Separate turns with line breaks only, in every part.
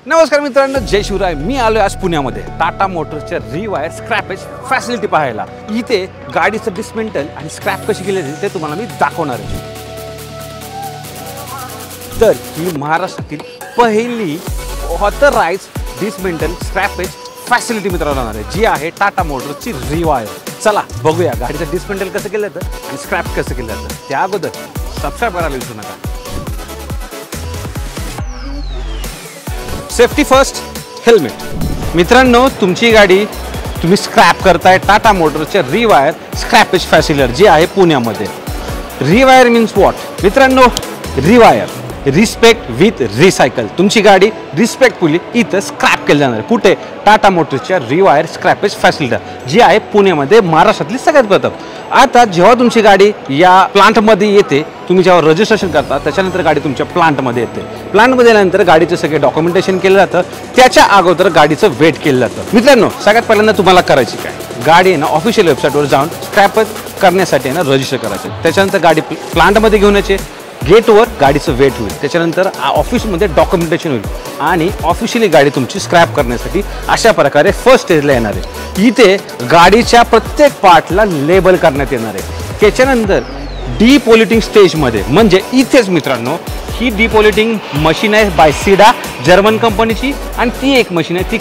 नमस्कार मित्रांनो, जय शिवराय। मी आलोय आज पुण्यामध्ये टाटा मोटर्सच्या रिवायर स्क्रॅपेज फॅसिलिटी पाहायला। इथे गाडीचं डिसमेंटल आणि स्क्रॅप कशी केली जाते ते तुम्हाला मी दाखवणार आहे। तर ही महाराष्ट्रातील पहिली ऑथराइज डिसमेंटल स्क्रॅपेज फॅसिलिटी मित्रांनो आहे, जी आहे टाटा मोटर्सची रिवायर। चला बघूया गाडीचं डिसमेंटल कसं केलं जातं आणि स्क्रॅप कसं केलं जातं। त्या अगोदर सबस्क्राइब करायला विसरू नका। Safety first, helmet. मित्रांनो, तुमची गाडी तुम्ही स्क्रॅप करताय टाटा मोटर्सच्या रिवायर स्क्रॅपेज फॅसिलिटी जी आहे पुण्यामध्ये। रिवायर मीन्स व्हॉट मित्रांनो? Rewire respect with recycle. तुमची गाडी रिस्पेक्टफुली इथं स्क्रॅप केली जाणार। कुठे? टाटा मोटर्सच्या रिवायर स्क्रॅपेज फॅसिलिटी जी आहे पुण्यामध्ये, महाराष्ट्रातली सगळ्यात प्रथम। आता जेव्हा तुमची गाडी या प्लांटमध्ये येते, तुम्ही जेव्हा रजिस्ट्रेशन करता त्याच्यानंतर गाडी तुमच्या प्लांटमध्ये येते। प्लांटमध्ये आल्यानंतर गाडीचं सगळे डॉक्युमेंटेशन केलं जातं। त्याच्या अगोदर गाडीचं वेट केलं जातं। मित्रांनो, सगळ्यात पहिल्यांदा तुम्हाला करायची काय, गाडी आहे ना ऑफिशियल वेबसाईटवर जाऊन स्क्रॅप करण्यासाठी आहे ना रजिस्टर करायचं। त्याच्यानंतर गाडी प्लांटमध्ये घेऊन यायची, गेटवर गाडीचं वेट होईल, त्याच्यानंतर ऑफिसमध्ये डॉक्युमेंटेशन होईल आणि ऑफिशियली गाडी तुमची स्क्रॅप करण्यासाठी अशा प्रकारे फर्स्ट स्टेजला येणार आहे। इथे गाडीच्या प्रत्येक पार्टला लेबल करण्यात येणार आहे। त्याच्यानंतर डिपॉलिटिंग स्टेजमध्ये, म्हणजे इथेच मित्रांनो ही डिपॉलिटिंग मशीन आहे बाय सीडा, जर्मन कंपनीची, आणि ती एक मशीन आहे ती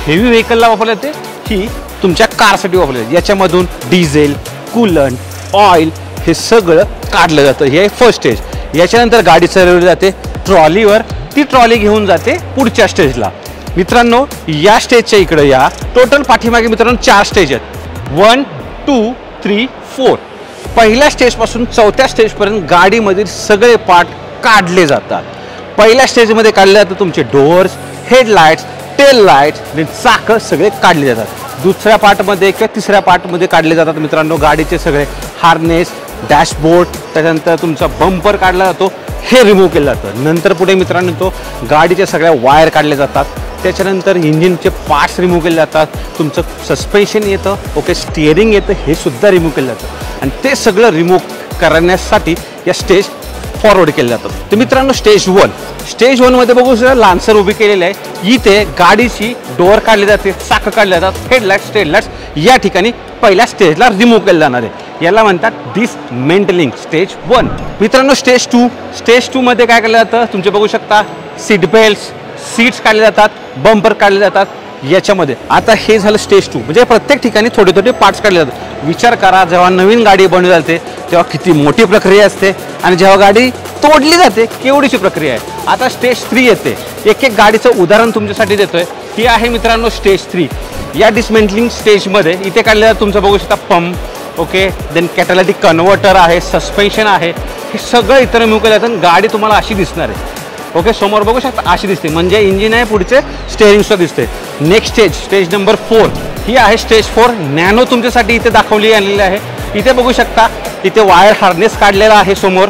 हेवी व्हेकलला वापरली जाते, ही तुमच्या कारसाठी वापरली जाते। याच्यामधून डिझेल, कूलंट, ऑइल हे सगळं काढलं जातं। हे फर्स्ट स्टेज। याच्यानंतर गाडी चालवली जाते ट्रॉलीवर, ती ट्रॉली घेऊन जाते पुढच्या स्टेजला। मित्रांनो, या स्टेजच्या इकडे या, टोटल पाठीमागे मित्रांनो 4 स्टेज आहेत, 1, 2, 3, 4। पहिल्या स्टेजपासून 4थ्या स्टेजपर्यंत गाडीमधील सगळे पार्ट काढले जातात। पहिल्या स्टेजमध्ये काढले जातात तुमचे डोअर्स, हेडलाइट्स, टेल लाईट्स, चाकं सगळे काढले जातात। दुसऱ्या पार्टमध्ये किंवा तिसऱ्या पार्टमध्ये काढले जातात मित्रांनो गाडीचे सगळे हार्नेस, डॅशबोर्ड, त्याच्यानंतर तुमचा बंपर काढला जातो, हे रिमूव्ह केलं जातं। नंतर पुढे मित्रांनो तो गाडीच्या सगळ्या वायर काढल्या जातात। त्याच्यानंतर इंजिनचे पार्ट्स रिमूव्ह केले जातात, तुमचं सस्पेन्शन येतं, ओके, स्टिअरिंग येतं, हे सुद्धा रिमूव्ह केलं जातं। आणि ते सगळं रिमूव्ह करण्यासाठी या स्टेज फॉरवर्ड केले जातात। तर मित्रांनो, स्टेज 1, स्टेज 1 मध्ये बघू शकता लान्सर उभी केलेली आहे। इथे गाडीची डोअर काढली जाते, चाकं काढले जातात, हेडलाइट्स, टेललाइट्स या ठिकाणी पहिल्या स्टेजला रिमूव्ह केलं जाणार आहे। याला म्हणतात डिसमेंटलिंग स्टेज 1। मित्रांनो, स्टेज 2, स्टेज 2 मध्ये काय केलं जातं तुमचे बघू शकता, सीट बेल्ट्स, सीट्स काढले जातात, बंपर काढले जातात याच्यामध्ये। आता हे झालं स्टेज 2, म्हणजे प्रत्येक ठिकाणी थोडे थोडे पार्ट्स काढले जातात। विचार करा, जेव्हा नवीन गाडी बनवली जाते तेव्हा किती मोठी प्रक्रिया असते, आणि जेव्हा गाडी तोडली जाते केवढीची प्रक्रिया आहे। आता स्टेज 3 येते। एक एक गाडीचं उदाहरण तुमच्यासाठी देतोय। ही आहे मित्रांनो स्टेज 3। या डिसमेंटलिंग स्टेजमध्ये इथे काढले जातं तुमचं बघू शकता पंप, ओके, देन कॅटॅलिटिक कन्व्हर्टर आहे, सस्पेन्शन आहे, हे सगळं इतर रिमूव्ह केलं जातं। गाडी तुम्हाला अशी दिसणार आहे, ओके, समोर बघू शकता अशी दिसते, म्हणजे इंजिन आहे, पुढचे स्टेअरिंग सुद्धा दिसते। नेक्स्ट स्टेज, स्टेज नंबर 4, ही आहे स्टेज 4। नॅनो तुमच्यासाठी इथे दाखवली आलेली आहे। इथे बघू शकता, इथे वायर हार्नेस काढलेला आहे समोर,